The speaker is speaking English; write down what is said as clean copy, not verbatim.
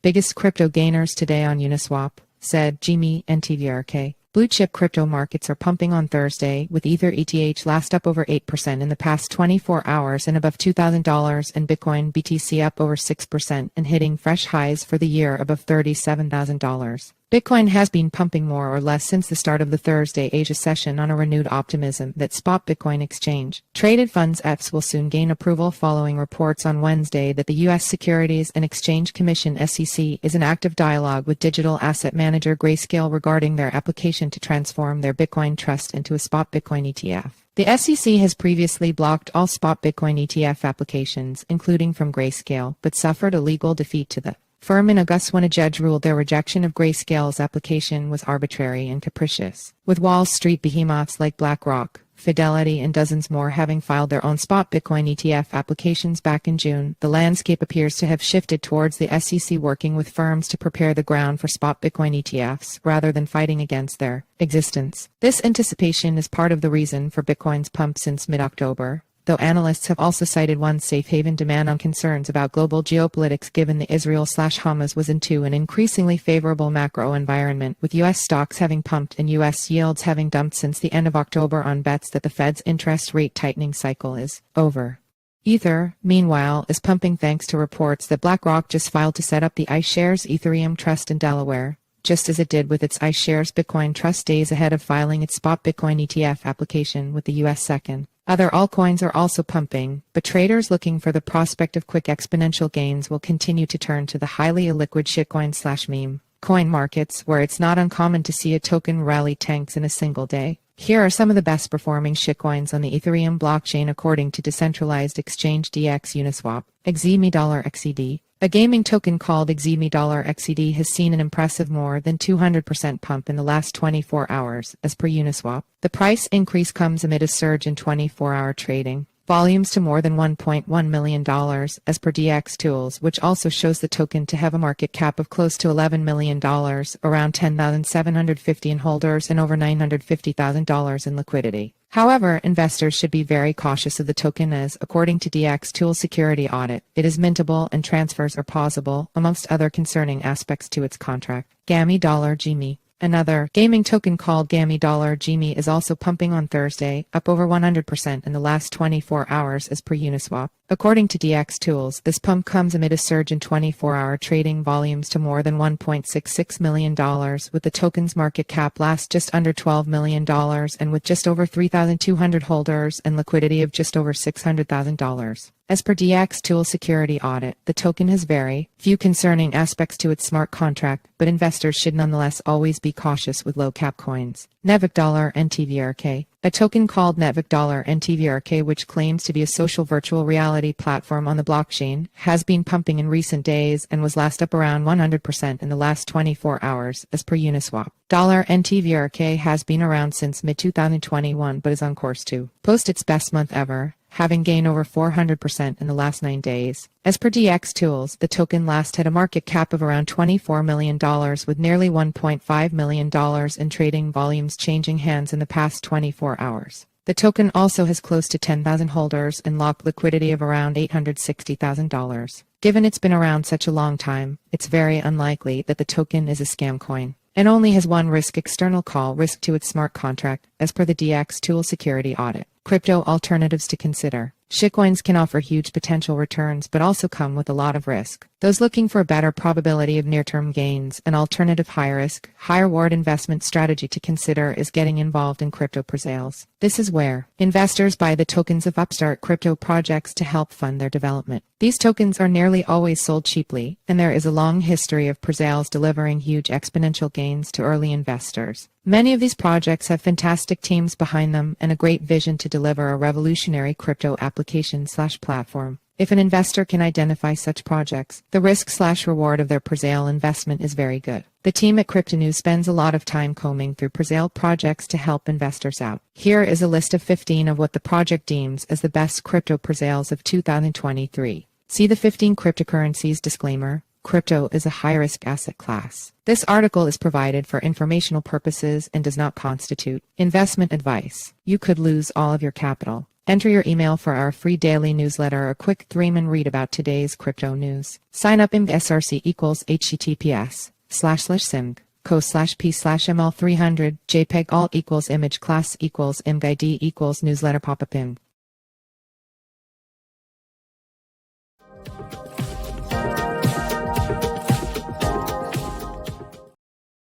biggest crypto gainers today on Uniswap, said GMEE NTVRK. Blue-chip crypto markets are pumping on Thursday, with Ether ETH last up over 8% in the past 24 hours and above $2,000, and Bitcoin BTC up over 6% and hitting fresh highs for the year above $37,000. Bitcoin has been pumping more or less since the start of the Thursday Asia session on a renewed optimism that spot Bitcoin exchange traded funds ETFs will soon gain approval following reports on Wednesday that the U.S. Securities and Exchange Commission (SEC) is in active dialogue with digital asset manager Grayscale regarding their application to transform their Bitcoin trust into a spot Bitcoin ETF. The SEC has previously blocked all spot Bitcoin ETF applications, including from Grayscale, but suffered a legal defeat to the firm in August when a judge ruled their rejection of Grayscale's application was arbitrary and capricious. With Wall Street behemoths like BlackRock, Fidelity, and dozens more having filed their own spot Bitcoin ETF applications back in June, the landscape appears to have shifted towards the SEC working with firms to prepare the ground for spot Bitcoin ETFs rather than fighting against their existence. This anticipation is part of the reason for Bitcoin's pump since mid-October, though analysts have also cited one safe haven demand on concerns about global geopolitics given the Israel/Hamas was into an increasingly favorable macro environment, with U.S. stocks having pumped and U.S. yields having dumped since the end of October on bets that the Fed's interest rate tightening cycle is over. Ether, meanwhile, is pumping thanks to reports that BlackRock just filed to set up the iShares Ethereum Trust in Delaware, just as it did with its iShares Bitcoin Trust days ahead of filing its spot Bitcoin ETF application with the U.S. SEC. Other altcoins are also pumping, but traders looking for the prospect of quick exponential gains will continue to turn to the highly illiquid shitcoin/meme coin markets, where it's not uncommon to see a token rally tanks in a single day. Here are some of the best performing shitcoins on the Ethereum blockchain according to decentralized exchange DX Uniswap. XED. A gaming token called XED has seen an impressive more than 200% pump in the last 24 hours, as per Uniswap. The price increase comes amid a surge in 24-hour trading volumes to more than $1.1 million, as per DX Tools, which also shows the token to have a market cap of close to $11 million, around 10,750 in holders, and over $950,000 in liquidity. However, investors should be very cautious of the token as, according to DX Tool security audit, it is mintable and transfers are possible, amongst other concerning aspects to its contract. GMEE. Another gaming token called GMEE is also pumping on Thursday, up over 100% in the last 24 hours as per Uniswap. According to DX Tools, this pump comes amid a surge in 24-hour trading volumes to more than $1.66 million, with the token's market cap last just under $12 million and with just over 3,200 holders and liquidity of just over $600,000. As per DX Tool security audit, the token has very few concerning aspects to its smart contract, but investors should nonetheless always be cautious with low-cap coins. NTVRK. A token called NTVRK, which claims to be a social virtual reality platform on the blockchain, has been pumping in recent days and was last up around 100% in the last 24 hours, as per Uniswap. NTVRK has been around since mid-2021 but is on course to post its best month ever, having gained over 400% in the last 9 days. As per DX Tools, the token last had a market cap of around $24 million with nearly $1.5 million in trading volumes changing hands in the past 24 hours. The token also has close to 10,000 holders and locked liquidity of around $860,000. Given it's been around such a long time, it's very unlikely that the token is a scam coin, and only has one external call risk to its smart contract, as per the DX Tool security audit. Crypto alternatives to consider. Shitcoins can offer huge potential returns but also come with a lot of risk. Those looking for a better probability of near-term gains, an alternative high-risk, high-reward investment strategy to consider is getting involved in crypto presales. This is where investors buy the tokens of upstart crypto projects to help fund their development. These tokens are nearly always sold cheaply, and there is a long history of presales delivering huge exponential gains to early investors. Many of these projects have fantastic teams behind them and a great vision to deliver a revolutionary crypto application/platform. If an investor can identify such projects, the risk/reward of their presale investment is very good. The team at CryptoNews spends a lot of time combing through presale projects to help investors out. Here is a list of 15 of what the project deems as the best crypto presales of 2023. See the 15 cryptocurrencies disclaimer. Crypto is a high-risk asset class. This article is provided for informational purposes and does not constitute investment advice. You could lose all of your capital. Enter your email for our free daily newsletter, a quick 3-minute read about today's crypto news. Sign up in SRC equals https://simg co/p/ml300 jpeg alt equals image class equals imgid equals newsletter pop-up im.